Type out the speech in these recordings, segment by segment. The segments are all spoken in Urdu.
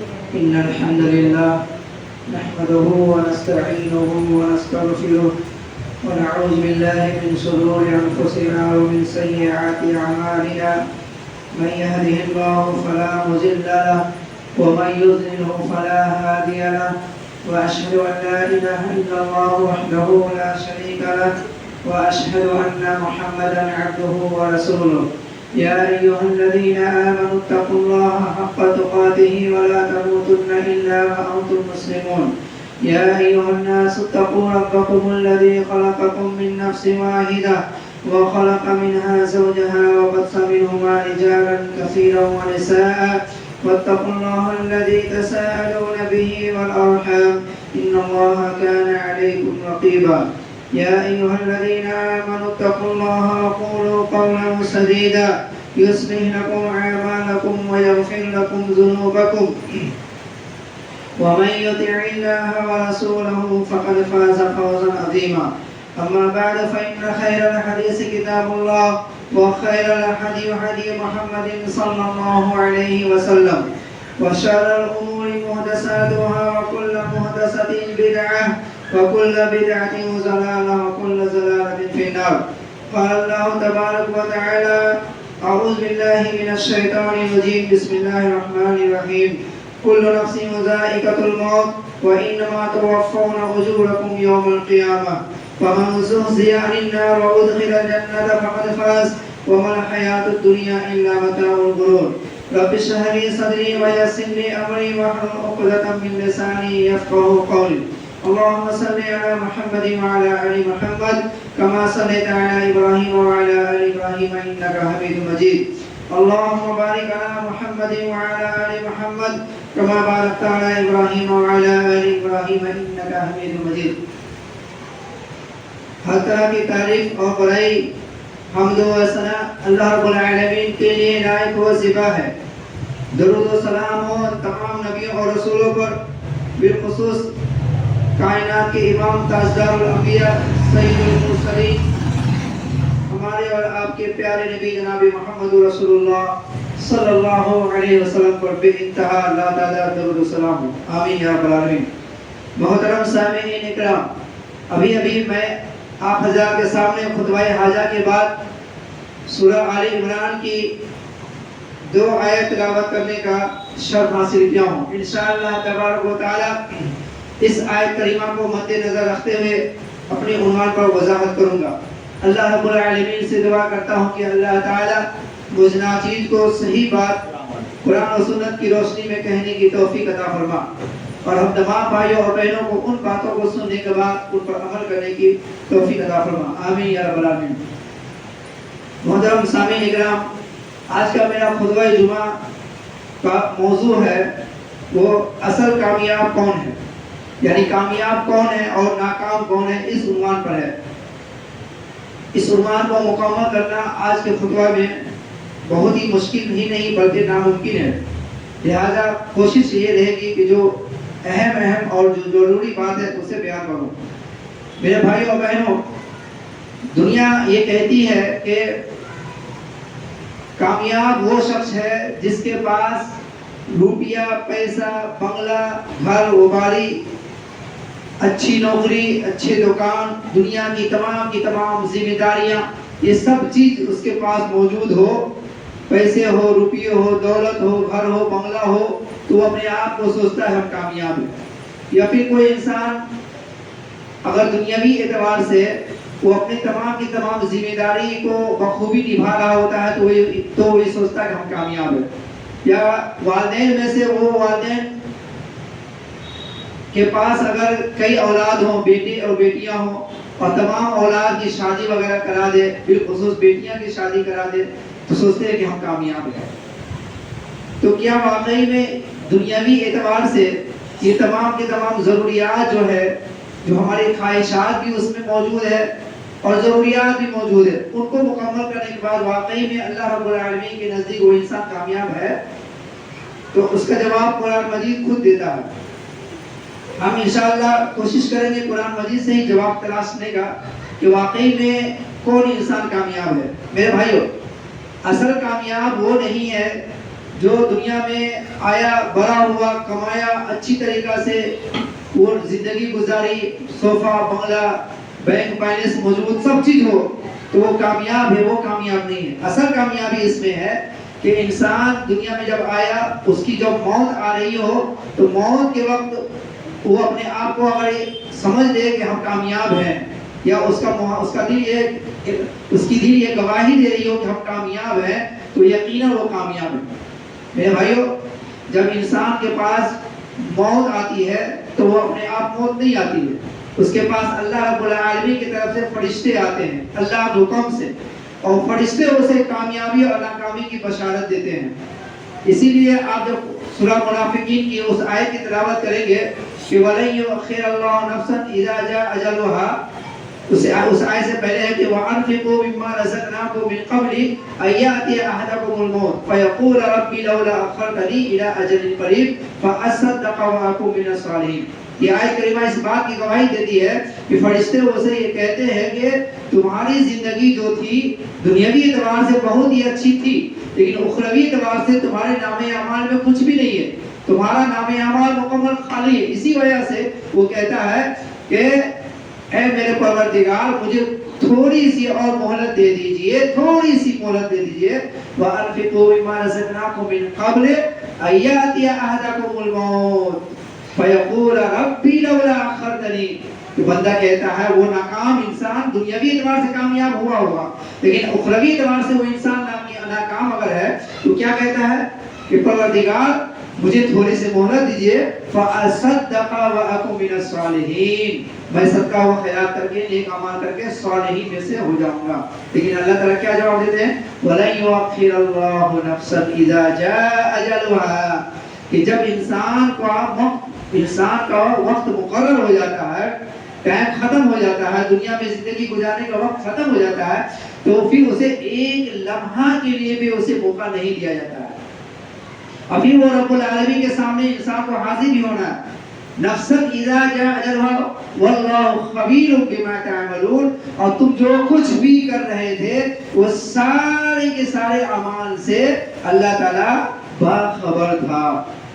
إن الحمد لله نحمده ونستعينه ونستغفره ونعوذ بالله من شرور أنفسنا ومن سيئات أعمالنا من يهده الله فلا مضل له ومن يضلله فلا هادي له وأشهد أن لا إله إلا الله وحده لا شريك له وأشهد أن محمدا عبده ورسوله يا أيها الذين آمنوا اتقوا الله حق تقاته ولا تموتن إلا وأنتم مسلمون يا أيها الناس اتقوا ربكم الذي خلقكم من نفس واحدة وخلق منها زوجها وبث منهما رجالا كثيرا ونساء واتقوا الله الذي تساءلون به والأرحام إن الله كان عليكم رقيبا يا أيها الذين آمنوا اتقوا الله وقولوا قولا سديدا يصلح لكم أعمالكم ويغفر لكم ذنوبكم ومن يطع الله ورسوله فقد فاز فوزا عظيما أما بعد فإن خير الحديث كتاب الله وخير الهدي هدي محمد صلى الله عليه وسلم وشر الأمور محدثاتها وكل محدثة بدعة وكل بدعة ضلالة وكل ضلالة في النار قال الله تبارك وتعالى أعوذ بالله من الشيطان الرجيم بسم الله الرحمن الرحيم كل نفس ذائقة الموت وإنما توفون أجوركم يوم القيامة فمن زحزح عن النار وأدخل الجنة فقد فاز وما الحياة الدنيا إلا متاع الغرور رب اشرح لي صدري ويسر لي أمري واحلل عقدة من لساني يفقهوا قولي اللهم صل على محمد وعلى آل محمد كما صليت على إبراهيم وعلى آل إبراهيم إنك حميد مجيد اللهم بارك على محمد وعلى آل محمد كما باركت على إبراهيم وعلى آل إبراهيم إنك حميد مجيد ہر طرح کی تعریف اور بڑائی حمد و ثنا اللہ رب العالمین کے لیے لائق و زیبا ہے. درود و سلام ہو تمام نبیوں اور رسولوں پر, بالخصوص کائنات کے امام تاجدار الانبیاء سید المرسلین ہمارے اور آپ کے پیارے نبی جناب محمد رسول اللہ صلی اللہ علیہ وسلم پر بے انتہا لا تعداد درود و سلام ہو. آمین یا رب العالمین. محترم سامعین اکرام, ابھی میں آپ حضرات کے سامنے خطبہ حاجہ کے بعد سورہ آل عمران کی 2 آیت تلاوت کرنے کا شرف حاصل کیا ہوں. انشاءاللہ تبارک و تعالی اس آیت کریمہ کو مد نظر رکھتے ہوئے اپنے عنوان پر وضاحت کروں گا. اللہ رب العالمین سے دعا کرتا ہوں کہ اللہ تعالی مجھ ناچیز کو صحیح بات قرآن و سنت کی روشنی میں کہنے کی توفیق عطا فرما, اور ہم تمام بھائیوں اور بہنوں کو ان باتوں کو سننے کے بعد ان پر عمل کرنے کی توفیق عطا فرما. آمین یا رب العالمین. محترم سامعین اکرام, آج کا میرا خطبہ جمعہ کا موضوع ہے وہ اصل کامیاب کون ہے, یعنی کامیاب کون ہے اور ناکام کون ہے, اس عنوان پر ہے. اس عنوان کو مکمل کرنا آج کے خطبہ میں بہت ہی مشکل ہی نہیں بلکہ ناممکن ہے. لہذا کوشش یہ رہے گی کہ جو اہم اور جو ضروری بات ہے اسے بیان کروں. میرے بھائیوں اور بہنوں, دنیا یہ کہتی ہے کہ کامیاب وہ شخص ہے جس کے پاس روپیہ, پیسہ, بنگلہ, گھر و گاڑی, اچھی نوکری, اچھے دکان, دنیا کی تمام ذمہ داریاں, یہ سب چیز اس کے پاس موجود ہو. پیسے ہو, روپیے ہو, دولت ہو, گھر ہو, بنگلہ ہو, تو اپنے آپ کو سوچتا ہے ہم کامیاب ہیں. یا پھر کوئی انسان اگر دنیاوی اعتبار سے وہ اپنے تمام ذمہ داری کو بخوبی نبھا رہا ہوتا ہے تو وہ یہ سوچتا ہے کہ ہم کامیاب ہیں. یا والدین میں سے وہ والدین کے پاس اگر کئی اولاد ہوں, بیٹے اور بیٹیاں ہوں, اور تمام اولاد کی شادی وغیرہ کرا دے, بالخصوص بیٹیاں کی شادی کرا دے, تو سوچتے ہیں کہ ہم کامیاب ہیں. تو کیا واقعی میں دنیاوی اعتبار سے یہ تمام ضروریات جو ہے, جو ہماری خواہشات بھی اس میں موجود ہے اور ضروریات بھی موجود ہے, ان کو مکمل کرنے کے بعد واقعی میں اللہ رب العالمین کے نزدیک وہ انسان کامیاب ہے؟ تو اس کا جواب قرآن مجید خود دیتا ہے. ہم انشاءاللہ کوشش کریں گے قرآن مجید سے ہی جواب تلاشنے کا کہ واقعی میں کون انسان کامیاب ہے. میرے بھائیو, اصل کامیاب وہ نہیں ہے جو دنیا میں آیا، بڑا ہوا، کمایا، اچھی طریقہ سے وہ زندگی گزاری، صوفہ، بنگلہ، بینک بیلنس موجود، سب چیز ہو تو وہ کامیاب ہے، وہ کامیاب نہیں ہے۔ اصل کامیابی اس میں ہے کہ انسان دنیا میں جب آیا، اس کی جب موت آ رہی ہو تو موت کے وقت وہ اپنے آپ کو اگر سمجھ لے کہ ہم کامیاب ہیں، یا اس کا دل یہ گواہی دے رہی ہو کہ ہم کامیاب ہیں، تو یقیناً وہ کامیاب ہے۔ میرے بھائیو، جب انسان کے پاس موت آتی ہے تو وہ اپنے آپ موت نہیں آتی ہے، اس کے پاس اللہ رب العالمین کی طرف سے فرشتے آتے ہیں اللہ کے حکم سے، اور فرشتے اسے کامیابی اور ناکامی کی بشارت دیتے ہیں۔ اسی لیے آپ جب سورہ منافقین کی اس آیت کی تلاوت کریں گے کہ وَلَن يُؤَخِّرَ اللَّهُ نَفْسًا إِذَا جَاءَ أَجَلُهَا، اس آیت سے پہلے ہے کہ وَأَنفِقُوا مِمَّا رَزَقْنَاكُم مِّن قَبْلِ أَن يَأْتِيَ أَحَدَكُمُ الْمَوْتُ فَيَقُولَ رَبِّ لَوْلَا أَخَّرْتَنِي إِلَىٰ أَجَلٍ قَرِيبٍ فَأَصَّدَّقَ وَأَكُن مِّنَ الصَّالِحِينَ۔ یہ آیت کریمہ اس بات کی گواہی دیتی ہے کہ فرشتے اسے یہ کہتے ہیں کہ تمہاری زندگی جو تھی دنیاوی اعتبار سے بہت ہی اچھی تھی، لیکن اخروی اعتبار سے تمہارے نام اعمال میں کچھ بھی نہیں ہے، تمہارا نام اعمال مکمل خالی ہے۔ اسی وجہ سے وہ کہتا ہے کہ اے میرے پروردگار، مجھے تھوڑی سی اور مہلت دے دیجئے، تھوڑی سی مہلت دے دیجئے۔ وَأَنفِقُوا مِمَّا رَزَقْنَاكُم مِّن قَبْلِ أَن يَأْتِيَ أَحَدَكُمُ الْمَوْتُ فَيَقُولَ رَبِّ لَوْلَا أَخَّرْتَنِي۔ تو بندہ کہتا ہے، وہ ناکام انسان دنیاوی اعتبار سے کامیاب ہوا ہوگا، لیکن اخروی اعتبار سے وہ انسان ناکام اگر ہے تو کیا کہتا ہے کہ پروردگار مجھے تھوڑی سی مہلت دیجئے، فَأَصَدَّقَ وَأَكُن مِّنَ الصَّالِحِينَ، میں صدقہ و خیرات کر کے، نیک اعمال کر کے صالحین میں سے ہو جاؤں گا۔ لیکن اللہ تعالیٰ کیا جواب دیتے ہیں؟ وَلَن يُؤَخِّرَ اللَّهُ نَفْسًا إِذَا جَاءَ أَجَلُهَا، کہ جب انسان کا وقت مقرر ہو جاتا ہے، ٹائم ختم ہو جاتا ہے، دنیا میں زندگی گزارنے کا وقت ختم ہو جاتا ہے، تو پھر اسے ایک لمحہ کے لیے بھی اسے موقع نہیں دیا جاتا ہے۔ ابھی وہ رب العالمین کے سامنے انسان کو حاضر بھی ہونا ہے۔ نفسن اذا جاء اجلها واللہ خبیر بما تعملون، اور تم جو کچھ بھی کر رہے تھے وہ سارے کے سارے اعمال سے اللہ تعالیٰ باخبر تھا۔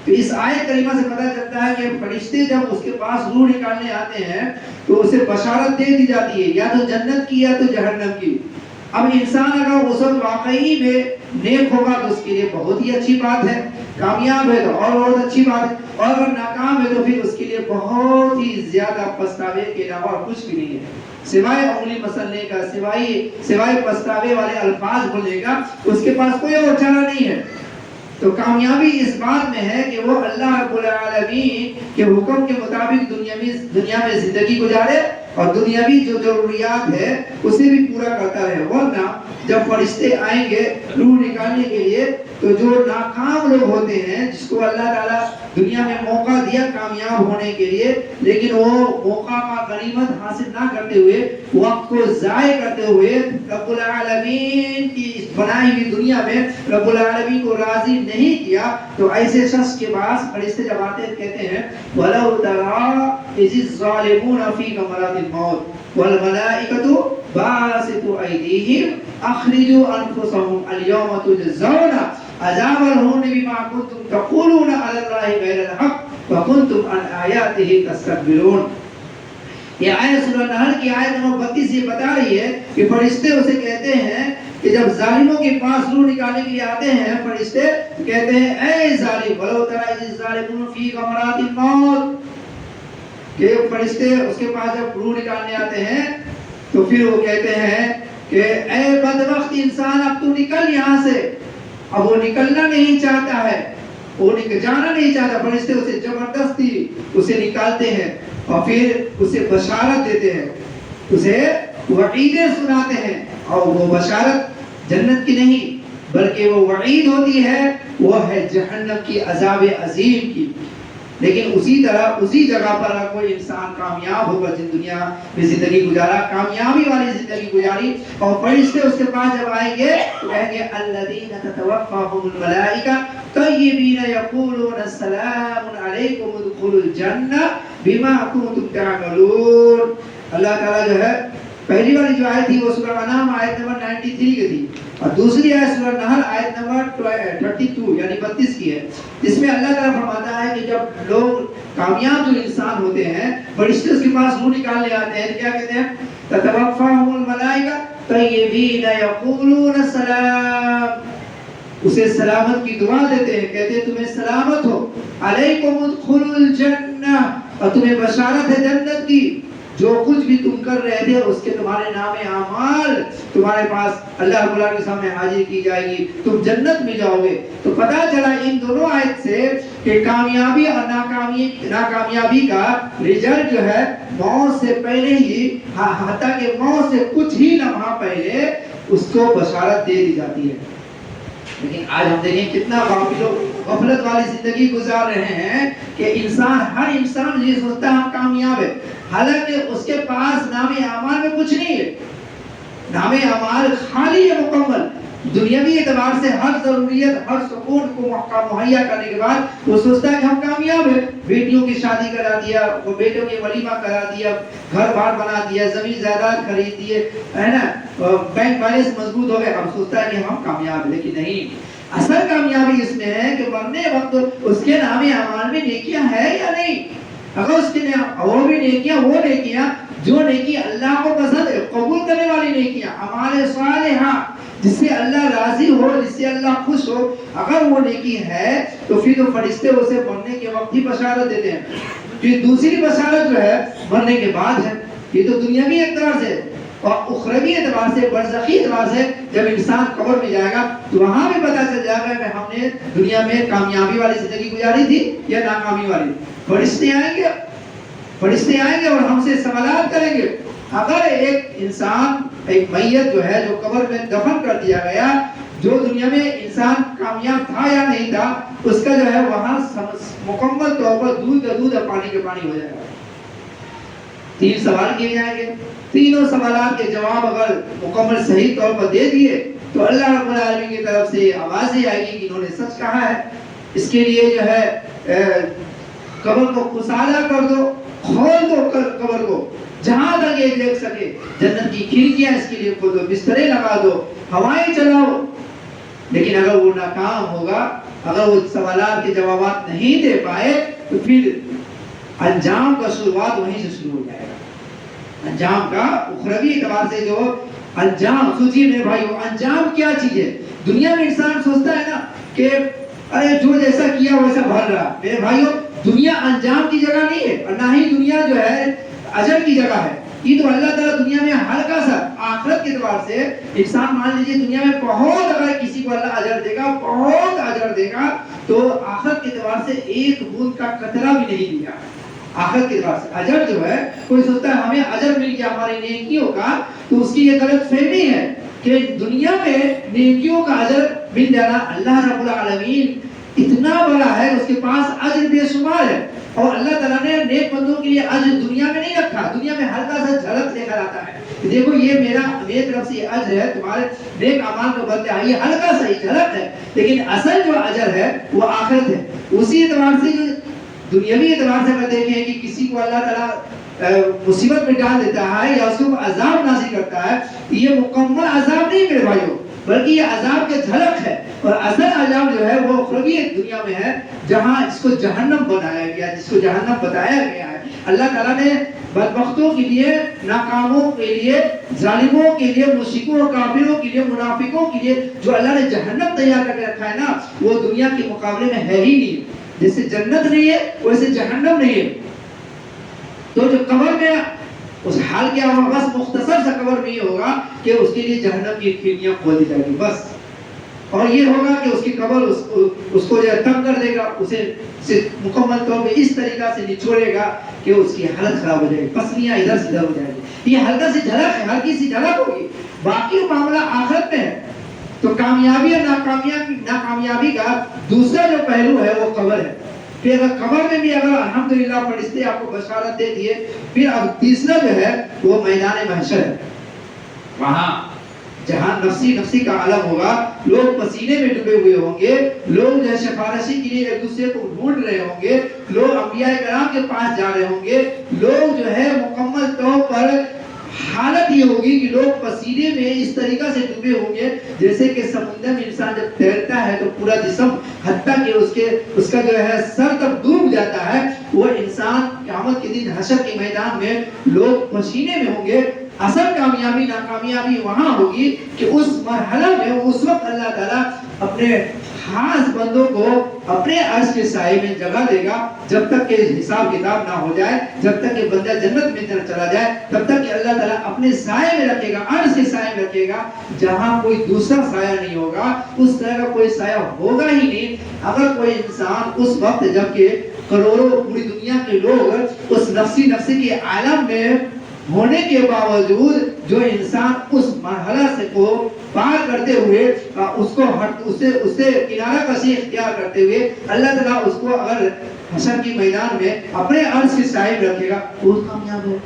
تو اس آیت کریمہ سے پتہ چلتا ہے کہ فرشتے جب اس کے پاس روح نکالنے آتے ہیں تو اسے بشارت دے دی جاتی ہے، یا تو جنت کی یا تو جہنم کی۔ اب انسان اگر اس وقت واقعی میں نیک ہوگا تو اس کے لیے بہت ہی اچھی بات ہے، کامیاب ہے تو اور بہت اچھی بات ہے، اور اگر ناکام ہے تو پھر اس کے لیے بہت ہی زیادہ پچھتاوے کے علاوہ کچھ بھی نہیں ہے، سوائے انگلی مسلنے کا، سوائے پچھتاوے والے الفاظ بولنے کا، اس کے پاس کوئی اور چارہ نہیں ہے۔ تو کامیابی اس بات میں ہے کہ وہ اللہ رب العالمین کے حکم کے مطابق دنیا میں زندگی گزارے اور دنیاوی جو ضروریات ہے اسے بھی پورا کرتا رہے۔ ورنہ جب فرشتے آئیں گے روح نکالنے کے لیے تو جو ناکام لوگ ہوتے ہیں، جس کو اللہ تعالیٰ دنیا میں موقع دیا کامیاب ہونے کے لیے، لیکن وہ موقع کا غنیمت حاصل نہ کرتے ہوئے، وقت کو ضائع کرتے ہوئے رب العالمین کی اس بنائی ہوئی دنیا میں رب العالمین کو راضی نہیں کیا، تو ایسے شخص کے پاس فرشتے جب آتے ہیں کہتے ہیں وَلَوْ تَرَىٰ إِذِ الظَّالِمُونَ فِي غَمَرَاتِ الْمَوْتِ وَالْمَلَائِكَةُ بَاسِطُو أَيْدِيهِمْ أَخْرِجُوا أَنفُسَكُمُ الْيَوْمَ تُجْزَوْنَ عَذَابَ الْهُونِ بِمَا كُنتُمْ تَقُولُونَ عَلَى اللَّهِ غَيْرَ الْحَقِّ وَكُنتُمْ عَنْ آيَاتِهِ تَسْتَكْبِرُونَ۔ یہ آیت سورہ نحل کی آیت نمبر 32 یہ بتا رہی ہے کہ فرشتے اسے کہتے ہیں کہ جب ظالموں کے پاس روح نکالنے کے لیے آتے ہیں فرشتے کہتے ہیں اے ظالم وَلَوْ تَرَىٰ إِذِ الظَّالِمُونَ فِي غَمَرَاتِ الْمَوْتِ، کہ فرشتے اس کے پاس جب روح نکالنے آتے ہیں تو پھر وہ کہتے ہیں کہ اے بدبخت انسان، اب تو نکل یہاں سے۔ اب وہ نکلنا نہیں چاہتا ہے، وہ جانا نہیں چاہتا، فرشتے اسے زبردستی اسے نکالتے ہیں اور پھر اسے بشارت دیتے ہیں، اسے وعیدیں سناتے ہیں، اور وہ بشارت جنت کی نہیں بلکہ وہ وعید ہوتی ہے، وہ ہے جہنم کی عذاب عظیم کی۔ لیکن اسی طرح اسی جگہ پر اگر کوئی انسان کامیاب ہوگا، جن دنیا میں زندگی گزارا، کامیابی والی زندگی گزاری، اور فرشتے اس کے پاس جب آئیں گے تو کہیں گے الذین تتوفاہم الملائکہ طیبین یقولون السلام علیکم ادخلوا الجنہ بما کنتم تعملون۔ اللہ تعالیٰ جو ہے پہلی والی جو آیت تھی وہ سورہ انعام آیت نمبر 93 کی تھی اور دوسری آیت سورہ نحل آیت نمبر 32 یعنی 32 کی ہے، جس میں اللہ تعالیٰ فرماتا ہے کہ جب لوگ کامیاب جو انسان ہوتے ہیں فرشتے اس کے پاس روح نکالنے آتے ہیں تو کیا کہتے ہیں؟ تتوفاہم الملائکہ طیبین یقولون السلام، اسے سلامت کی دعا دیتے ہیں، کہتے ہیں تمہیں سلامت ہو، علیکم ادخلوا الجنہ، اور تمہیں بشارت ہے جنت کی، جو کچھ بھی تم کر رہے تھے اس کے تمہارے نام اعمال تمہارے پاس اللہ رب العالمین کے سامنے حاضر کی جائے گی، تم جنت میں جاؤ گے۔ تو پتہ چلا ان دونوں آیت سے کہ کامیابی اور ناکامیابی کا رزلٹ جو ہے موت سے پہلے ہی، حتیٰ کہ موت سے کچھ ہی لمحہ پہلے اس کو بشارت دے دی جاتی ہے۔ لیکن آج ہم دیکھیں کتنا غفلت والی زندگی گزار رہے ہیں کہ ہر انسان یہ سوچتا ہے ہم کامیاب ہے، حالانکہ اس کے پاس نام اعمال میں کچھ نہیں ہے، نام اعمال خالی ہے مکمل۔ دنیاوی اعتبار سے ہر ضروریت، ہر سکون کو مہیا کرنے کے بعد وہ سوچتا ہے کہ ہم کامیاب ہیں، بیٹیوں کی شادی کرا دیا، وہ بیٹوں کی ولیمہ کرا دیا، گھر بار بنا دیا، زمین جائیداد خرید دیے، ہے نا، بینک بیلنس مضبوط ہو گئے، اب سوچتا ہے کہ ہم کامیاب ہیں۔ لیکن نہیں، اصل کامیابی اس میں ہے کہ مرنے وقت اس کے نام اعمال میں نیکیاں ہے یا نہیں۔ اگر اس کے وہ بھی نیکیاں، وہ نیکیاں جو نیکی اللہ کو پسند ہے، قبول کرنے والی نیکیاں، اعمال صالحہ جس سے اللہ راضی ہو، جس سے اللہ خوش ہو، اگر وہ نیکی ہے تو پھر تو فرشتے اسے مرنے کے وقت ہی بشارت دیتے ہیں۔ پھر دوسری بشارت جو ہے مرنے کے بعد ہے، یہ تو دنیاوی اعتبار سے، اور اخروی اعتبار سے، برزخی اعتبار سے جب انسان قبر میں جائے گا تو وہاں بھی پتہ چل جائے گا کہ ہم نے دنیا میں کامیابی والی زندگی گزاری تھی یا ناکامی والی۔ فرشتے آئیں گے اور ہم سے سوالات کریں گے۔ اگر ایک انسان، ایک میت جو ہے جو قبر میں دفن کر دیا گیا، جو دنیا میں انسان کامیاب تھا یا نہیں تھا، اس کا جو ہے وہاں مکمل طور پر دودھ کا دودھ اور پانی کا پانی ہو جائے گا۔ 3 سوال کیے جائیں گے، تینوں سوالات کے جواب اگر مکمل صحیح طور پر دے دیے تو اللہ رب العالمین کی طرف سے آواز آئے گی کہ انہوں نے سچ کہا ہے۔ اس کے لیے جو ہے قبر کو کسادہ کر دو، کھول دو قبر کو، جہاں تک یہ دیکھ سکے، جنت کی کھڑکیاں اس کے لیے کھول دو، بسترے لگا دو، ہوائیں چلاؤ۔ لیکن اگر وہ ناکام ہوگا، اگر وہ سوالات کے جوابات نہیں دے پائے تو پھر انجام کا شروعات وہیں سے شروع ہو جائے گا۔ انجام کا اخروی اعتبار سے جو انجام، سوچیے میرے بھائیو، انجام کیا چیز ہے؟ دنیا میں انسان سوچتا ہے نا کہ ارے جو جیسا کیا ویسا بھر رہا۔ میرے بھائیو، دنیا انجام کی جگہ نہیں ہے، اور نہ ہی دنیا جو ہے اجر کی جگہ ہے۔ یہ تو اللہ تعالیٰ دنیا میں ہلکا سا، آخرت کے اعتبار سے انسان مان لیجیے دنیا میں بہت، اگر کسی کو اللہ اجر دے گا، بہت اجر دے گا، تو آخرت کے اعتبار سے ایک بوند کا قطرہ بھی نہیں دیا۔ آخرت کے اعتبار سے اجر جو ہے، کوئی سوچتا ہے ہمیں اجر مل گیا ہماری نیکیوں کا، تو اس کی یہ غلط فہمی ہے کہ دنیا میں نیکیوں کا اجر مل جانا، اللہ رب العالمین اتنا بڑا ہے، اس کے پاس اجر بے شمار ہے، اور اللہ تعالیٰ نے نیک بندوں کے لیے اجر دنیا میں نہیں رکھا، دنیا میں ہلکا سا جھلک لے کر آتا ہے، دیکھو یہ میری طرف سے یہ اجر ہے، تمہارے نیک اعمال کو بدلے، یہ ہلکا سا ہی جھلک ہے، لیکن اصل جو اجر ہے وہ آخرت ہے۔ اسی اعتبار سے جو دنیاوی اعتبار سے اگر دیکھیں کہ کسی کو اللہ تعالیٰ مصیبت میں ڈال دیتا ہے یا اس کو عذاب نازل کرتا ہے، یہ مکمل عذاب نہیں میرے بھائیوں، بلکہ یہ عذاب کے جھلک ہے، اور اصل عذاب جو ہے وہ اخروی دنیا میں ہے، جہاں اس کو جہنم بنایا گیا، جس کو جہنم بتایا گیا ہے۔ اللہ تعالیٰ نے بدبختوں کے لیے، ناکاموں کے لیے، ظالموں کے لیے، مشرکوں، کافروں کے لیے، منافقوں کے لیے جو اللہ نے جہنم تیار کر کے رکھا ہے نا، وہ دنیا کے مقابلے میں ہے ہی نہیں۔ جیسے جنت نہیں ہے ویسے جہنم نہیں ہے۔ تو جو قبر میں اس حال کیا ہوگا، بس مختصر سا قبر میں یہ ہوگا کہ اس کے لیے جہنم کی کھڑکیاں کھول دی جائیں گی بس، اور یہ ہوگا کہ اس کی قبر اس کو جو تنگ کر دے گا، اسے مکمل طور پہ اس طریقہ سے نچوڑے گا کہ اس کی حالت خراب ہو جائے گی، پسلیاں ادھر سے ادھر ہو جائیں گی۔ یہ ہلکا سی جھلک ہے، ہلکی سی جھلک ہوگی، باقی معاملہ آخرت میں ہے۔ تو کامیابی اور ناکامیابی کا دوسرا جو پہلو ہے وہ قبر ہے۔ پھر اگر قبر میں بھی اگر الحمدللہ فرشتے آپ کو بشارت دے دیے، پھر اب تیسرا جو ہے وہ میدان محشر ہے، وہاں جہاں نفسی کا عالم ہوگا، لوگ پسینے میں ڈوبے ہوئے ہوں گے، لوگ جو ہے سفارشی کے لیے ایک دوسرے کو ڈھونڈ رہے ہوں گے، لوگ انبیاء کرام کے پاس جا رہے ہوں گے، لوگ جو ہے مکمل طور پر حالت یہ ہوگی کہ لوگ پسینے میں اس طریقہ سے ڈوبے ہوں گے جیسے کہ سمندر میں انسان جب تیرتا ہے تو پورا جسم حتیٰ کہ اس کا جو ہے سر تک ڈوب جاتا ہے. وہ انسان قیامت کے دن حشر کے میدان میں لوگ پسینے میں ہوں گے. اصل کامیابی ناکامیابی وہاں ہوگی کہ اس مرحلہ میں اس وقت اللہ تعالیٰ اپنے خاص بندوں کو اپنے عرش کے سائے میں جگہ دے گا جب تک کہ حساب کتاب نہ ہو جائے, جب تک کہ بندہ جنت میں چلا جائے, تب تک کہ اللہ تعالیٰ اپنے سائے میں رکھے گا, عرش کے سائے میں رکھے گا جہاں کوئی دوسرا سایہ نہیں ہوگا. اس طرح کا کوئی سایہ ہوگا ہی نہیں. اگر کوئی انسان اس وقت جب کہ کروڑوں پوری دنیا کے لوگ اس نفسی کے عالم میں ہونے کے باوجود جو انسان اس مرحلہ سے کو پار کرتے ہوئے اس سے کنارہ کشی اختیار کرتے ہوئے اللہ تعالیٰ اس کو اگر حشر کی میدان میں اپنے عرش کے سائے میں رکھے گا وہ کامیاب ہے.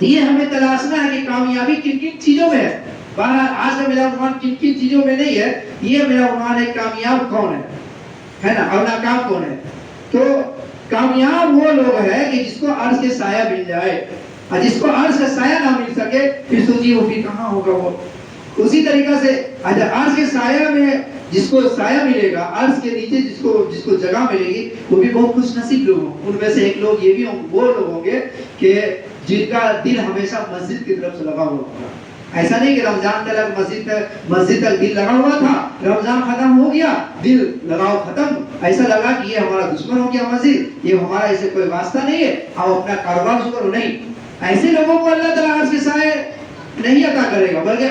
یہ ہمیں تلاشنا ہے کہ کامیابی کن کن چیزوں میں ہے. بہرحال آج کا میرا عنوان کن کن چیزوں میں نہیں ہے, یہ میرا عنوان ہے کامیاب کون ہے نا, اور ناکام کون ہے. تو کامیاب وہ لوگ ہیں کہ جس کو عرش کے سایہ مل جائے, اور جس کو عرش کا سایہ نہ مل سکے پھر سوچیے وہ پھر کہاں ہوگا. وہ اسی طریقہ سے عرش کے سایہ میں جس کو سایہ ملے گا, عرش کے نیچے جس کو جگہ ملے گی وہ بھی بہت خوش نصیب لوگ ہوں. ان میں سے ایک لوگ یہ بھی وہ لوگ ہوں گے کہ جن کا دل ہمیشہ مسجد کی طرف سے لگا ہوا ہوگا. ایسا نہیں کہ رمضان تک مسجد تک دل لگا ہوا تھا, رمضان ختم ہو گیا دل لگاؤ ختم, ایسا لگا کہ یہ ہمارا دشمن ہو گیا مسجد, یہ ہمارا اسے کوئی واسطہ نہیں ہے, آپ اپنا کاروبار شروع کرو. نہیں, ایسے لوگوں کو اللہ تعالیٰ عرش کے سائے نہیں عطا کرے گا, بلکہ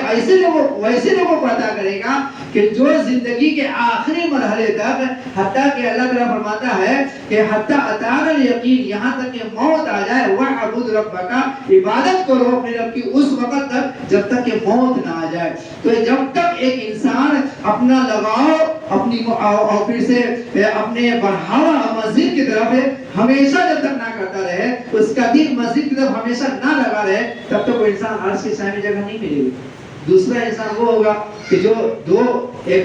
ویسے لوگوں کو عطا کرے گا کہ جو زندگی کے آخری مرحلے تک, حتیٰ کہ اللہ تعالیٰ فرماتا ہے کہ حتیٰ اتانا الیقین, یہاں تک کہ موت آ جائے, وَاعْبُدْ رَبَّكَ, عبادت کرو اپنے رب کی اس وقت تک جب تک کہ موت نہ آ جائے. تو جب تک ایک انسان اپنا لگاؤ اپنی اور پھر سے اپنے بڑھاوا مسجد کی طرف ہمیشہ جب تک نہ کرتا رہے, اس کا دل مسجد کی طرف ہمیشہ نہ لگا رہے, تب تک وہ انسان عرش کے سائے میں جگہ نہیں ملے گی. دوسرا انسان وہ ہوگا کہ جو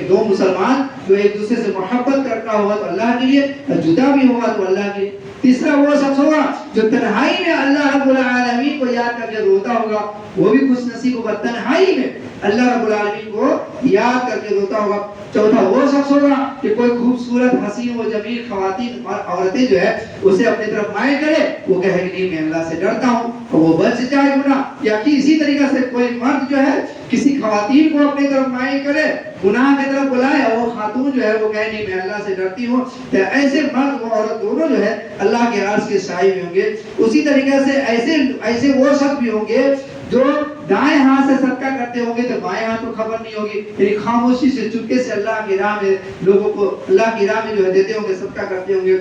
دو مسلمان جو ایک دوسرے سے محبت کرتا ہوگا تو اللہ کے لیے, اور جدا بھی ہوگا تو اللہ کے لیے. تیسرا وہ شخص ہوگا جو تنہائی میں اللہ رب العالمین کو یاد کر کے روتا ہوگا, وہ بھی خوش نصیب ہوگا. تنہائی میں اللہ رب العالمین کو یاد کر کے روتا ہوگا. چوتھا وہ شخص ہوگا کہ کوئی خوبصورت حسین و جمیل خواتین اور عورتیں جو ہے اسے اپنی طرف مائل کرے, وہ کہے کہ نہیں میں اللہ سے ڈرتا ہوں, اور وہ بچ جائے گناہ. یا کہ اسی طریقہ سے کوئی مرد جو ہے کسی خواتین کو اپنی طرف مائل کرے, گناہ کی طرف بلائے, اور وہ خاتون جو ہے وہ کہے نہیں میں اللہ سے ڈرتی ہوں, تو ایسے مرد و عورت دونوں جو ہے اللہ کے عرش کے سائے میں ہوں گے. اسی طریقے سے ایسے وہ شخص بھی ہوں گے جو دائیں ہاتھ سے صدقہ کرتے ہوں گے تو بائیں ہاتھ کو خبر نہیں ہوگی, یعنی خاموشی سے چپکے سے اللہ کی راہ میں لوگوں کو اللہ کی راہ میں جو ہے دیتے ہوں گے, صدقہ کرتے ہوں گے.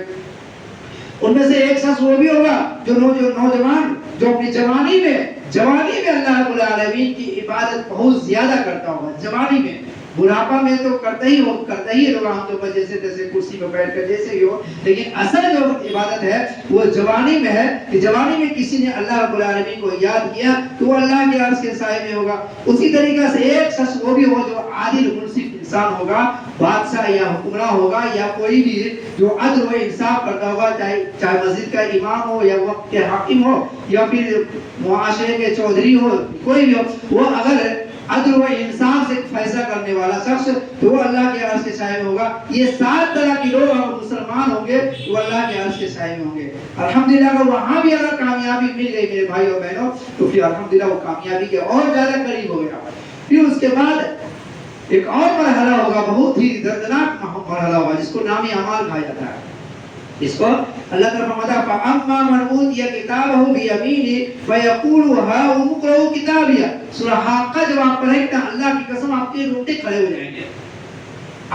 ان میں سے ایک شخص وہ بھی ہوگا جو نوجوان جو اپنی جوانی میں اللہ رب العالمین کی عبادت بہت زیادہ کرتا ہوگا. جوانی میں, بڑھاپا میں تو کرتا ہی ہے لوگ عام طور پر جیسے تیسے کرسی پہ بیٹھ کر جیسے ہی ہو, لیکن اصل جو عبادت ہے وہ جوانی میں ہے کہ جوانی میں کسی نے اللہ رب العالمین کو یاد کیا تو وہ اللہ کے عرش کے سائے میں ہوگا. اسی طریقہ سے ایک شخص وہ بھی ہوگا جو عادل منصف انسان ہوگا, بادشاہ یا حکمراں ہوگا یا کوئی بھی جو عدل و انصاف کرتا ہوگا, چاہے مسجد کا امام ہو یا وقت کے حاکم ہو یا پھر معاشرے کے چودھری ہو, کوئی بھی ہو, وہ اگر عدل و انصاف سے فیصلہ کرنے والا شخص تو وہ اللہ کے عرش کے سائے میں ہوگا. یہ 7 طرح کے لوگ مسلمان ہوں گے وہ اللہ کے عرش کے سائے میں ہوں گے. الحمدللہ اگر وہاں بھی اگر کامیابی مل گئی میرے بھائی اور بہنوں تو پھر الحمدللہ وہ کامیابی کے اور زیادہ قریب ہو گیا. پھر اس کے بعد ایک اور مرحلہ ہوگا, بہت ہی دردناک مرحلہ ہوگا جس کو نام اعمال کہا جاتا ہے. اس کو اللہ تعالیٰ فرماتا ہے فَأَمَّا مَنْ أُوتِيَ كِتَابَهُ بِيَمِينِهِ فَيَقُولُ هَاؤُمُ اقْرَءُوا كِتَابِيَهْ. سورہ حاقہ جب آپ پڑھیں گے اللہ کی قسم آپ کے روٹے کھڑے ہو جائیں گے.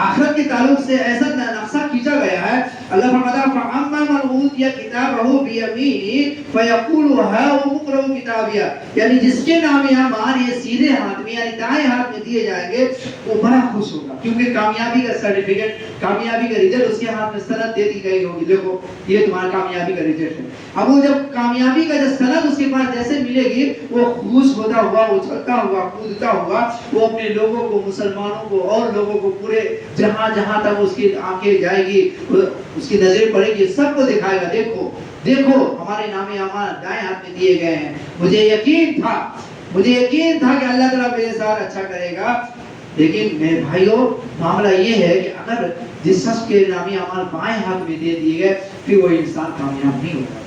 آخرت کے تعلق سے ایسا نقشہ کھینچا گیا ہے. اللہ فرماتا ہے فَأَمَّا مَنْ أُوتِيَ كِتَابَهُ بِيَمِينِهِ فَيَقُولُ هَاؤُمُ اقْرَءُوا كِتَابِيَهْ. یعنی جس کے نام اعمال یہ سیدھے ہاتھ میں یعنی دائیں ہاتھ میں دیے جائیں گے وہ بڑا خوش ہوگا, کیونکہ کامیابی کا سرٹیفکیٹ, کامیابی کا رزلٹ اس کے ہاتھ میں سند دے دی گئی ہوگی, دیکھو یہ تمہارا کامیابی کا رزلٹ ہے. اب وہ جب کامیابی کا جو سند اس کے پاس جیسے ملے گی وہ خوش ہوتا ہوا, اچھلتا ہوا, کودتا ہوا, وہ اپنے لوگوں کو, مسلمانوں کو اور لوگوں کو پورے جہاں تک اس کی آنکھیں جائے گی, اس کی نظر پڑے گی, سب کو دکھائے گا دیکھو دیکھو ہمارے نام اعمال دائیں ہاتھ میں دیے گئے ہیں. مجھے یقین تھا کہ اللہ تعالیٰ میرے ساتھ اچھا کرے گا. لیکن میرے بھائیوں معاملہ یہ ہے کہ اگر جس شخص کے نام اعمال بائیں ہاتھ میں دے دیے گئے پھر وہ انسان کامیاب نہیں ہوگا.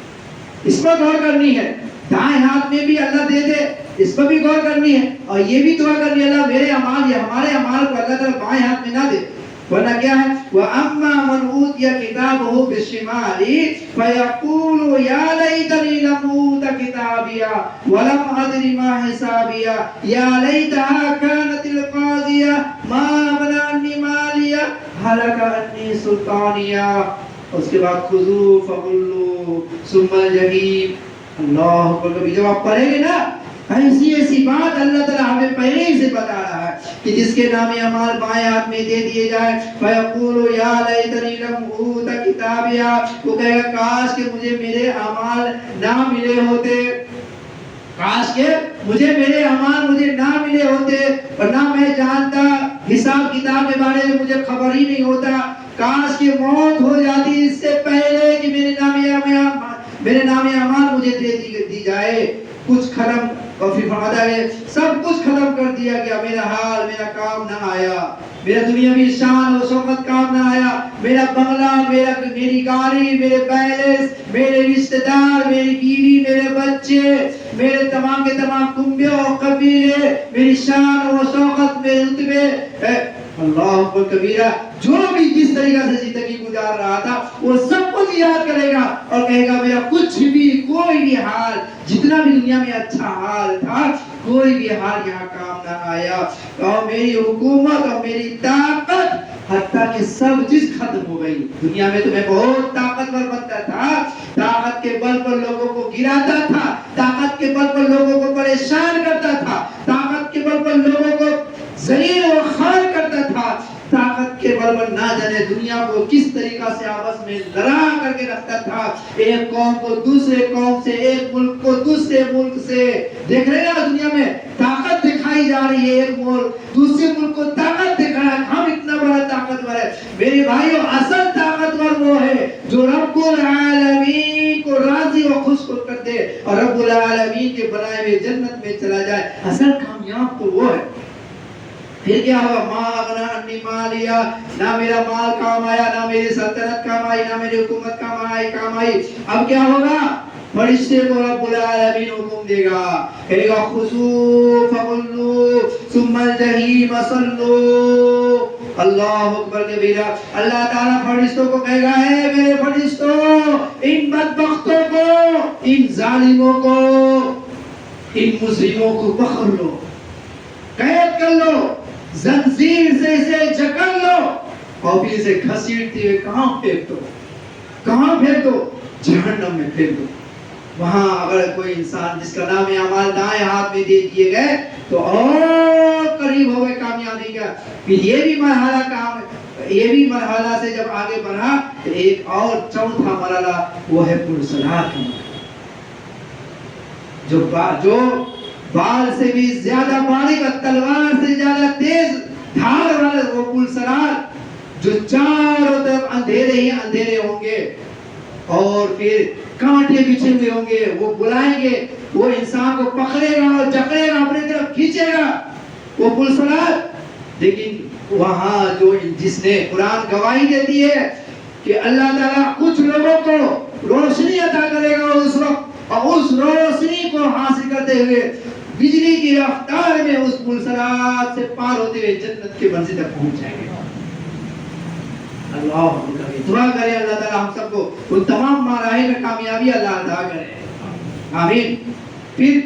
اس پر غور کرنی ہے. دائیں ہاتھ میں بھی اللہ دے دے اس پر بھی غور کرنی ہے اور یہ بھی دعا کرنی ہے اللہ میرے اعمال یا ہمارے اعمال کو اللہ تعالیٰ بائیں ہاتھ میں نہ دے. ورنہ کیا ہے وَأَمَّا مَنْ أُوتِيَ كِتَابَهُ بِالشِّمَالِ فَيَقُولُ يَا لَيْتَنِي لَمْ أُوتَ كِتَابِيَهْ وَلَمْ أَدْرِ مَا حِسَابِيَهْ يَا لَيْتَهَا كَانَتِ الْقَاضِيَةَ مَا أَغْنَىٰ عَنِّي مَالِيَهْ هَلَكَ عَنِّي سُلْطَانِيَهْ. اس کے بعد خُذُوهُ فَغُلُّوهُ ثُمَّ الْجَحِيمَ. اللہ اکبر. کبھی جب آپ پڑھیں گے نا ایسی بات اللہ تعالیٰ ہمیں پہلے ہی سے بتا رہا ہے کہ جس کے نام اعمال بائیں ہاتھ میں دے دیے جائے فَيَقُولُ يَا لَيْتَنِي لَمْ أُوتَ كِتَابِيَهْ. وہ کہے گا کاش کہ مجھے میرے اعمال نہ ملے ہوتے. کاش کہ مجھے میرے اعمال مجھے نہ ملے ہوتے اور نہ میں جانتا حساب کتاب کے بارے میں مجھے خبر ہی نہیں ہوتا. کاش کہ موت ہو جاتی اس سے پہلے کہ میرے نام اعمال مجھے دے دی جائے. کچھ ختم اور پھر فرماتا ہے سب کچھ ختم کر دیا گیا. میرا حال میرا کام نہ آیا. میرا دنیاوی شان و شوکت کام نہ آیا. میرا بنگلہ میری گاڑی میرے بیلنس میرے رشتہ دار میری بیوی میرے بچے میرے تمام کے تمام کنبے اور قبیلے میری شان و شوکت میرے رتبے اللہ اکبر کبیرہ. جو بھی جس طریقہ سے زندگی گزار رہا تھا وہ سب کچھ یاد کرے گا اور کہے گا میرا کچھ بھی کوئی بھی حال جتنا بھی دنیا میں اچھا حال تھا کوئی بھی حال یہاں کام نہ آیا. اور میری حکومت اور میری طاقت حتیٰ کہ سب چیز ختم ہو گئی. دنیا میں تو میں بہت طاقتور بنتا تھا. طاقت کے بل پر لوگوں کو گراتا تھا. طاقت کے بل پر لوگوں کو پریشان کرتا تھا. طاقت کے بل پر لوگوں کو ذلیل و خوار کرتا تھا. طاقت کے بل پر نہ جانے دنیا کو کس طریقہ سے آپس میں لڑا کر کے رکھتا تھا. ایک قوم کو دوسرے قوم سے ایک ملک کو دوسرے ملک سے. دیکھ رہے ہیں دنیا میں طاقت دکھائی جا رہی ہے. ایک ملک دوسرے ملک کو طاقت دکھا رہا ہے ہم اتنا بڑا طاقتور ہے. میرے بھائیو اصل طاقتور وہ ہے جو رب العالمین کو راضی و خوش کر دے اور رب العالمین کے بنائے ہوئے جنت میں چلا جائے. اصل کامیاب تو وہ ہے. پھر کیا ہوا ما اغنی عنی مالیہ. نہ میرا مال کام آیا نہ میری سلطنت کام آئی نہ میری حکومت کام آئی. اب کیا ہوگا فرشتے کو رب العالمین حکم دے گا کہے گا خذوہ فغلوہ ثم الجحیم صلوہ. اللہ اکبر کبیرہ. اللہ تعالیٰ فرشتوں کو کہے گا اے میرے فرشتوں ان بدبختوں کو ان ظالموں کو ان مجرموں کو پکڑ لو قید کر لو زنجیر سے اسے جکڑ لو اور پھر اسے گھسیٹتے ہوئے کہاں پھینک دو جہنم میں پھینک دو. وہاں اگر کوئی انسان جس کا نام اعمال دائیں ہاتھ میں دے دیے گئے تو اور قریب ہو گئے کامیابی کا. پھر یہ بھی مرحلہ سے جب آگے بڑھا تو ایک اور چوتھا مرحلہ وہ ہے پرسرات کا. جو بال سے بھی زیادہ باریک اور تلوار سے زیادہ تیز دھار والا وہ پلسرات جو چاروں طرف اندھیرے ہی اندھیرے ہوں گے اور پھر کانٹے بچھے ہوئے ہوں گے. وہ بلائیں گے وہ انسان کو پکڑے گا اور جکڑے گا اپنے طرف کھینچے گا وہ پلسرات. لیکن وہاں جو جس نے قرآن گواہی دیتی ہے کہ اللہ تعالیٰ کچھ لوگوں کو روشنی عطا کرے گا اس وقت اور اس روشنی کو حاصل کرتے ہوئے بجلی کی رفتار میں اس پلسرات سے پار ہوتے ہوئے جنت کے منزل تک پہنچ جائیں گے. اللہ دعا کرے اللہ تعالیٰ ہم سب کو ان تمام مراحل میں کامیابی اللہ عطا کرے. آمین. پھر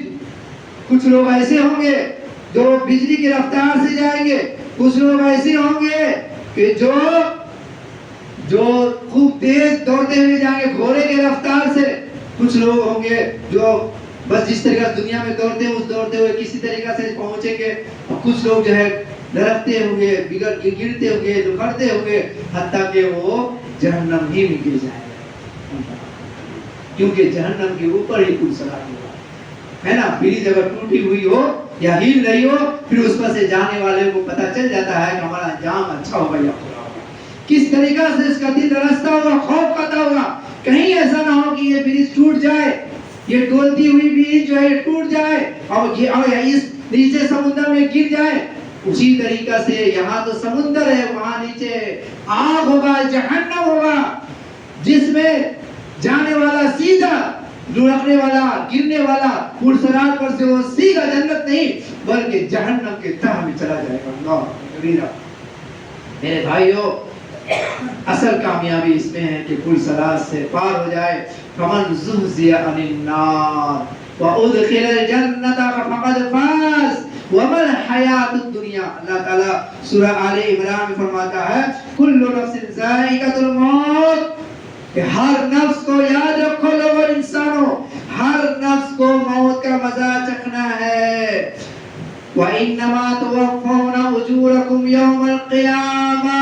کچھ لوگ ایسے ہوں گے جو بجلی کی رفتار سے جائیں گے. کچھ لوگ ایسے ہوں گے کہ جو خوب تیز دوڑتے ہوئے جائیں گے گھوڑے کی رفتار سے. کچھ لوگ ہوں گے جو بس جس طریقہ دنیا میں دوڑتے ہوئے کسی طریقہ سے پہنچیں گے. اور کچھ لوگ جو ہے درختے ہوئے گرتے ہوئے لکھڑتے ہوئے حتیٰ کہ وہ جہنم ہی میں گر جائے کیونکہ جہنم کے اوپر ہی پلسرات ہے نا. بریج اگر ٹوٹی ہوئی ہو یا ہل رہی ہو پھر اس پر سے جانے والے کو پتہ چل جاتا ہے کہ ہمارا انجام اچھا ہوگا یا برا ہوگا. کس طریقہ سے اس کا دل رستہ ہوگا خوف کھاتا ہوگا کہیں ایسا نہ ہو کہ یہ برج ٹوٹ جائے، یہ ڈولتی ہوئی برج جو ہے ٹوٹ جائے اور اس نیچے سمندر میں گر جائے۔ اسی طریقہ سے یہاں تو سمندر ہے، وہاں نیچے آگ ہوگا، جہنم ہوگا، جس میں جانے والا سیدھا، لڑکنے والا، گرنے والا پرسرات پر سے وہ سیدھا جنت نہیں بلکہ جہنم کے تہہ میں چلا جائے گا۔ اللہ کبیرہ۔ میرے بھائیوں، اصل کامیابی اس میں ہے کہ پرسرات سے پار ہو جائے۔ فمن زحزح عن النار وادخل الجنة فقد فاز وما الحیات الدنیا۔ اللہ تعالیٰ سورہ آل عمران میں فرماتا ہے کل نفس ذائقۃ الموت، کہ ہر نفس کو یاد رکھو لوگو، انسانوں، ہر نفس کو موت کا مزہ چکھنا ہے۔ وَإِنَّمَا تُوَفَّوْنَ أُجُورَكُمْ يَوْمَ الْقِيَامَةِ۔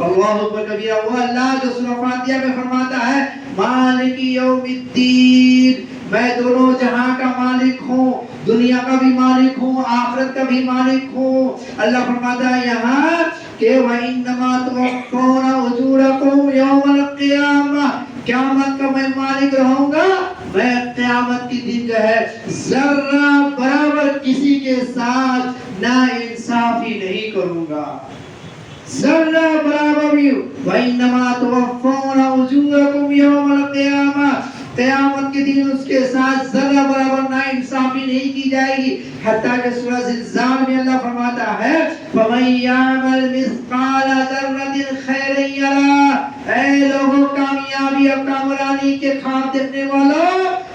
اللہ اکبر کبیرہ۔ وہ اللہ جو سورہ فاتحہ میں فرماتا ہے مالک یوم الدین، میں دونوں جہاں کا مالک ہوں، دنیا کا بھی مالک ہوں، آخرت کا بھی مالک ہوں۔ اللہ فرماتا ہے یہاں کہ وَإِنَّمَا تُوَفَّوْنَ أُجُورَكُمْ يَوْمَ الْقِيَامَةِ، قیامت کا میں مالک رہوں گا۔ میں قیامت کی دن جو ہے ذرہ برابر کسی کے ساتھ نا انصافی نہیں کروں گا، ذرہ برابر بھی۔ وَإِنَّمَا تُوَفَّوْنَ أُجُورَكُمْ يَوْمَ الْقِيَامَةِ، قیامت کے دن اس کے ساتھ ذرہ برابر نا انصافی نہیں کی جائے گی۔ حتیٰ کہ سورہ زلزال میں اللہ فرماتا ہے فَمَن يَعْمَلْ مِثْقَالَ ذَرَّةٍ خَيْرًا يَرَهُ۔ اے لوگوں، کامیابی اور کامرانی کے خواب دیکھنے والوں،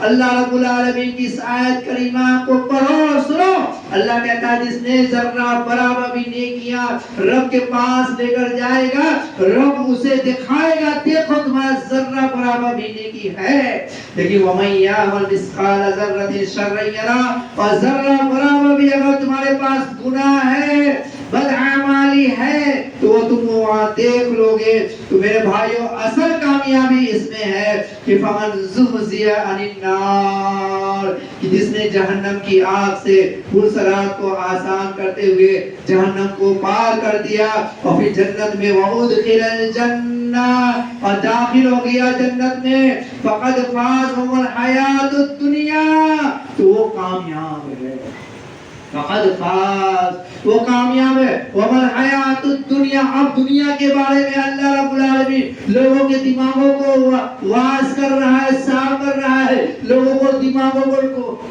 اللہ رب العالمین کی اس آیت کریمہ کو پڑھو اور سنو۔ اللہ کہتا ہے جس نے ذرہ برابر بھی نیکیاں رب کے پاس لے کر جائے گا، رب اسے دکھائے گا دیکھو تمہارا ذرہ برابر بھی نیکی ہے۔ لیکن وَمَن يَعْمَلْ مِثْقَالَ ذَرَّةٍ شَرًّا يَرَهُ، اور ذرہ برابر بھی اگر تمہارے پاس گناہ ہے، بدعمالی ہے، تو وہ تم وہاں دیکھ لو گے۔ تو میرے بھائیوں، اصل کامیابی اس میں ہے کہ فمن زحزح عن النار، کہ جس نے جہنم کی آگ سے پرسرات کو آسان کرتے ہوئے جہنم کو پار کر دیا اور پھر جنت میں وادخل الجنہ، اور داخل ہو گیا جنت میں، فقد فاز وما الحیات الدنیا، تو وہ کامیاب ہے۔ فقد فاز، وہ کامیاب ہے۔ وما الحیات الدنیا، اب دنیا کے بارے میں اللہ رب العالمین لوگوں کے دماغوں کو واعظ کر رہا ہے، صاف کر رہا ہے، لوگوں کو دماغوں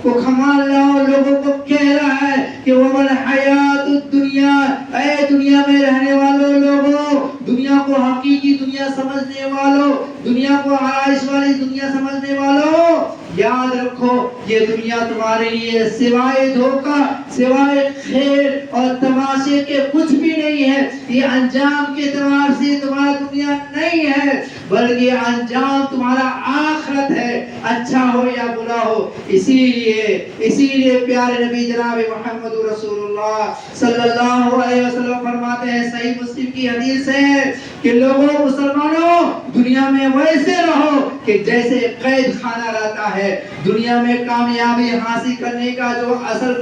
کو کھمال رہا ہے، لوگوں کو کہہ رہا ہے کہ وما الحیات الدنیا، اے دنیا میں رہنے والوں لوگوں، دنیا کو حقیقی دنیا سمجھنے والوں، دنیا کو آرائش والی دنیا سمجھنے والوں، یاد رکھو یہ دنیا تمہارے لیے سوائے دھوکہ، سوائے کھیل اور تماشے کے کچھ بھی نہیں ہے۔ یہ انجام کے اعتبار سے تمہارا دنیا نہیں ہے، بلکہ انجام تمہارا آخرت ہے، اچھا ہو یا برا ہو۔ اسی لیے پیارے نبی جناب محمد رسول اللہ صلی اللہ علیہ وسلم فرماتے ہیں، صحیح مسلم کی حدیث ہے کہ لوگوں، مسلمانوں، دنیا میں ویسے رہو کہ جیسے قید خانہ رہتا ہے۔ دنیا میں کامیابی حاصل کرنے کا جو اصل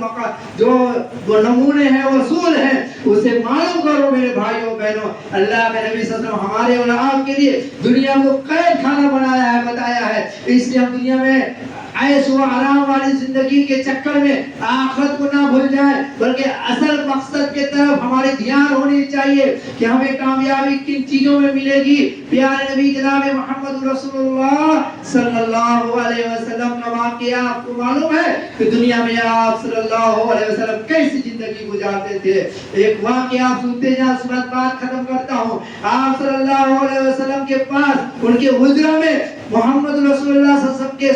جو نمونے ہیں، اصول ہیں، اسے معلوم کرو میرے بھائیوں بہنوں۔ اللہ کے نبی صلی اللہ علیہ وسلم ہمارے اور آپ کے لیے دنیا کو قید خانہ بنایا ہے، بتایا ہے۔ اس لیے ہم دنیا میں عیش و آرام والی زندگی کے چکر میں آخرت کو نہ بھول جائیں، بلکہ اصل مقصد کے طرف ہماری دھیان ہونی چاہیے کہ ہمیں کامیابی کن چیزوں میں ملے گی۔ پیارے نبی جناب محمد رسول اللہ صلی اللہ علیہ وسلم کا واقعہ آپ کو معلوم ہے کہ دنیا میں آپ صلی اللہ علیہ وسلم کیسی زندگی گزارتے تھے۔ ایک واقعہ آپ سنتے جائیں، اس بعد بات ختم کرتا ہوں۔ آپ صلی اللہ علیہ وسلم کے پاس ان کے حجرہ میں محمد رسول اللہ صلی اللہ علیہ وسلم کے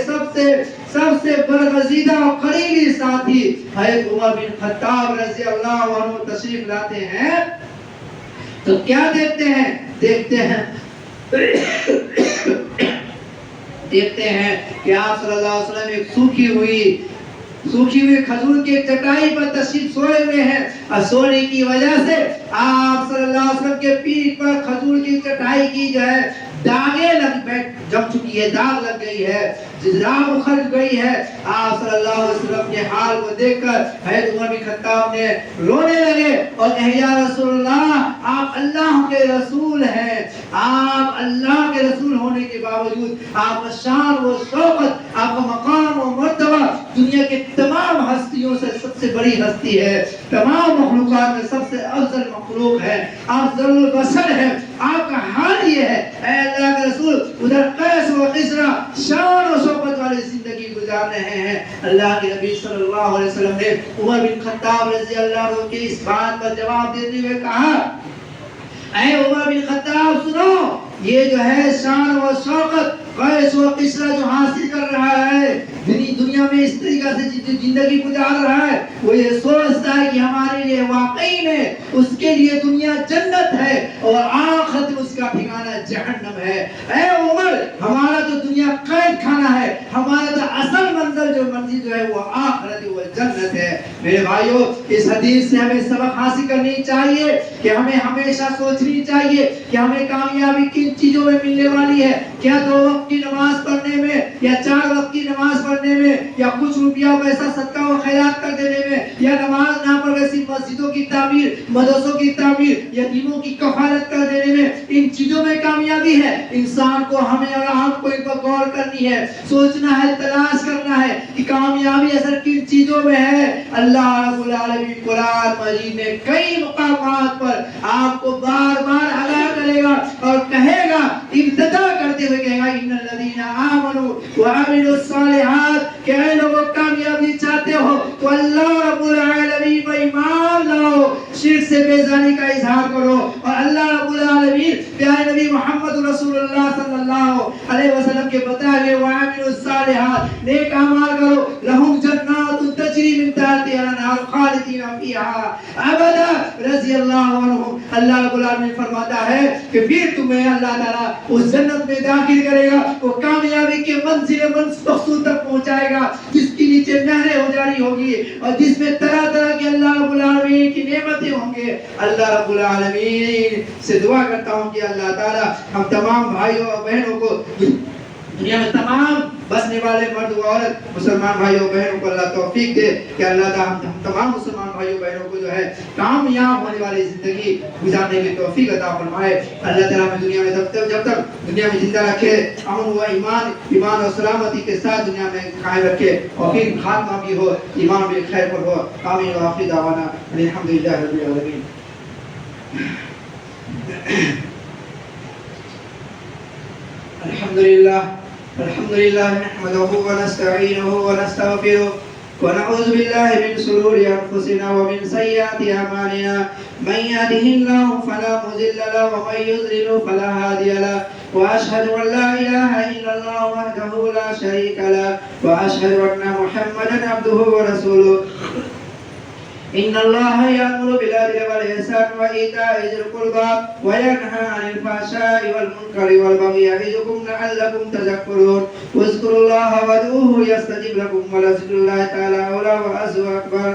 سب سے برگزیدہ اور قریبی ساتھی حضرت عمر بن خطاب رضی اللہ عنہ تشریف لاتے ہیں، تو کیا دیکھتے ہیں کہ آپ صلی اللہ علیہ وسلم ایک سوکھی ہوئی کھجور کی چٹائی پر تشریف سوئے ہوئے ہیں، اور سونے کی وجہ سے آپ صلی اللہ علیہ وسلم کے پیٹھ پر کھجور کی چٹائی کی جو ہے داغیں جم چکی ہے، داغ لگ گئی ہے، راہ اکھڑ گئی ہے۔ آپ صلی اللہ علیہ وسلم کے حال کو دیکھ کر حضرت عمر بن خطاب نے رونے لگے اور کہے یا رسول اللہ آپ اللہ کے رسول ہیں، آپ اللہ کے رسول ہونے کے باوجود آپ کا شان و شوکت، آپ کا مقام و مرتبہ دنیا کے تمام ہستیوں سے سب سے بڑی ہستی ہے، تمام مخلوقات میں سب سے افضل مخلوق ہے، افضل البشر ہے، آپ کا حال یہ ہے اے اللہ کے رسول، ادھر قیس و قسرا شان و شوکت والی زندگی گزار رہے ہیں۔ اللہ کے نبی صلی اللہ علیہ وسلم نے عمر بن خطاب رضی اللہ عنہ کی اس بات پر جواب دیتے ہوئے کہا اے عمر بن خطاب سنو، یہ جو ہے شان و شوکت قیس و قسرا جو حاصل کر رہا ہے، دنیا میں اس طریقہ سے زندگی گزار رہا ہے، وہ یہ سوچتا ہے کہ ہمارے لیے واقعی میں اس کے لیے دنیا جنت ہے اور آخرت میں اس کا ٹھکانہ جہنم ہے۔ اے عمر ہمارا تو دنیا قید خانہ ہے، ہمارا تو اصل منزل جو ہے وہ آخرت و جنت ہے۔ میرے بھائیو اس حدیث سے ہمیں سبق حاصل کرنی چاہیے کہ ہمیں ہمیشہ سوچنی چاہیے کہ ہمیں کامیابی کن چیزوں میں ملنے والی ہے، کیا 2 وقت کی نماز پڑھنے میں یا 4 وقت کی نماز پڑھنے میں یا کچھ روپیہ پیسہ صدقہ و خیرات کر دینے میں یا نماز نہ پڑھ کے مسجدوں کی تعمیر، مدرسوں کی تعمیر، یتیموں کی کفالت کر دینے میں ان چیزوں میں کامیابی ہے؟ انسان کو ہمیں اور آپ کو ان پر غور کرنی ہے، سوچنا ہے، تلاش کرنا ہے کہ کامیابی اصل کن چیزوں میں ہے۔ اللہ رب العالمین قرآن مجید میں کئی مقامات پر آپ کو بار بار آگاہ کرے گا اور کہے گا، ابتدا کرتے ہوئے کہے گا ان الذین آمنوا وعملوا الصالحات، کہ اے لوگوں کامیابی چاہتے ہو تو اللہ رب العالمین پر ایمان لاؤ، شرک سے بیزاری کا اظہار کرو اور اللہ رب العالمین پیارے نبی محمد رسول اللہ صلی اللہ علیہ وسلم کے بتائے ہوئے وعملوا الصالحات، نیک اعمال کرو، لہم جنات تجری من تحتها الانہار خالدین فیہا ابدا، رضی اللہ عنہ۔ اللہ رب العالمین فرماتا ہے کہ پھر تمہیں اللہ تعالیٰ اس جنت میں داخل کرے گا، وہ کامیابی کے منزل مقصود تک پہنچائے گا جس کے نیچے نہریں ہو جاری ہوگی اور جس میں طرح طرح کے اللہ رب العالمین کی نعمتیں ہوں گے۔ اللہ رب العالمین سے دعا کرتا ہوں کہ اللہ تعالیٰ ہم تمام بھائیوں اور بہنوں کو دنیا میں تمام بسنے والے مرد و عورت مسلمان بھائیوں بہنوں کو اللہ توفیق دے کہ اللہ تعالیٰ ہم تمام مسلمان بھائیوں بہنوں کو جو ہے کامیاب ہونے والی زندگی گزارنے کی توفیق عطا فرمائے۔ اللہ تعالیٰ ہمیں دنیا میں جب تک دنیا میں زندہ رکھے، امن و ایمان و سلامتی کے ساتھ دنیا میں قائم رکھے اور پھر خاتمہ بھی ہو ایمان بالخیر پر ہو۔ آمین و آخر دعوانا الحمدللہ رب العالمین۔ الحمد لله نحمده ونستعينه ونستغفره ونعوذ بالله من شرور أنفسنا ومن سيئات أعمالنا، من يهده الله فلا مضل له ومن يضلل فلا هادي له، وأشهد أن لا إله إلا الله وحده لا شريك له، وأشهد أن محمدا عبده ورسوله۔ إن الله يأمر بالعدل والإحسان وإيتاء ذي القربى وينهى عن الفحشاء والمنكر والبغي يعظكم لعلكم تذكرون، واذكروا الله وادعوه يستجب لكم، ولذكر الله تعالى أعلى وأعز وأكبر۔